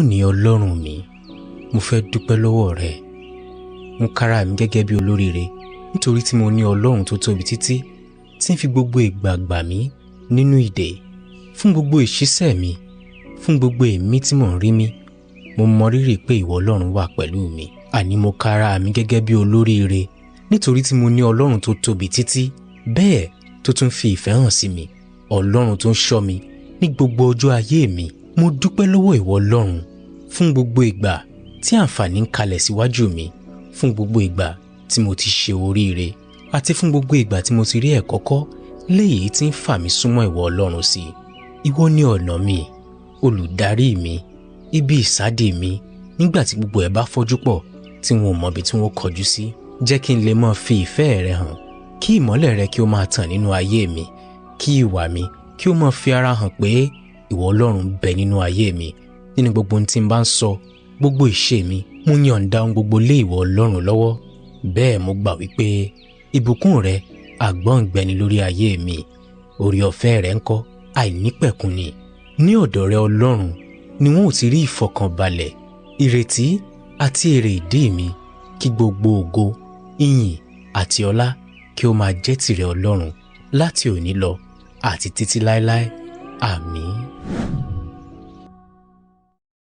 Lónìí Ọlọ́run mi, mo fẹ́ dúpẹ́ lọ́wọ́ rẹ. Mo kára mi gẹ́gẹ́ bí olóríire nítorí tí mo ní Ọlọ́run tó tóbi títí tí ń fi gbogbo ìgbà gbà mí nínú ìdè. Fún gbogbo ìṣísẹ̀ mi, fún gbogbo èémí tí mò ń rí mi, mo mọ rírì pé ìwọ Ọlọ́run wà pẹ̀lú mi. Àní mo kára mi gẹ́gẹ́ bí olóríire nítorí tí mo ní Ọlọ́run tó tóbi títí bẹ́ẹ̀ tó tún fi ìfẹ́ hàn sí mi. Ọlọ́run tó ń ṣọ́ mi ní gbogbo ọjọ́ ayé mi. Mo dúpẹ́ lọ́wọ́ ìwọ Ọlọ́run fún gbogbo ìgbà tí àǹfààní ń kalẹ̀ síwájú mi, fún gbogbo ìgbà tí mo ti ṣe oríire àti fún gbogbo ìgbà tí mo ti rí ẹ̀kọ́ kọ́ léyìí tí ń fà mí súnmọ́ ìwọ Ọlọ́run sí i. Ìwọ ni ọ̀nà mi, olùdarí mi, ibi ìsádi mi nígbà tí gbogbo ẹ̀ bá fọ́jú pọ̀ tí wọn ò mọ ibi tí wọ́n kọjú sí. Jẹ́ kí n lè máa fi ìfẹ́ rẹ hàn, kí ìmọ́lẹ̀ rẹ kí ó máa tàn nínú ayé mi, kí ìwà mi kí ó máa fi ara hàn pé ìwọ Ọlọ́run ń bẹ nínú ayé mi. Nínú gbogbo ohun tí n bá ń sọ, gbogbo ìṣe mi, mo yọ̀ǹda ohun gbogbo lé ìwọ Ọlọ́run lọ́wọ́. Bẹ́ẹ̀ mo gbà wípé ìbùkún rẹ àgbọ̀ǹgbẹ ni lórí ayé mi. Oore ọ̀fẹ́ rẹ ńkọ́ àìnípẹ̀kun ni. Ní ọ̀dọ̀ rẹ Ọlọ́run ni wọn ò ti rí ìfọ̀kànbalẹ̀, ìrètí àti èrè ìdí mi. Kí gbogbo ògo, ìyìn àti ọlá kí ó máa jẹ́ tìrẹ Ọlọ́run láti òní lọ àti títí láéláé. Àmín.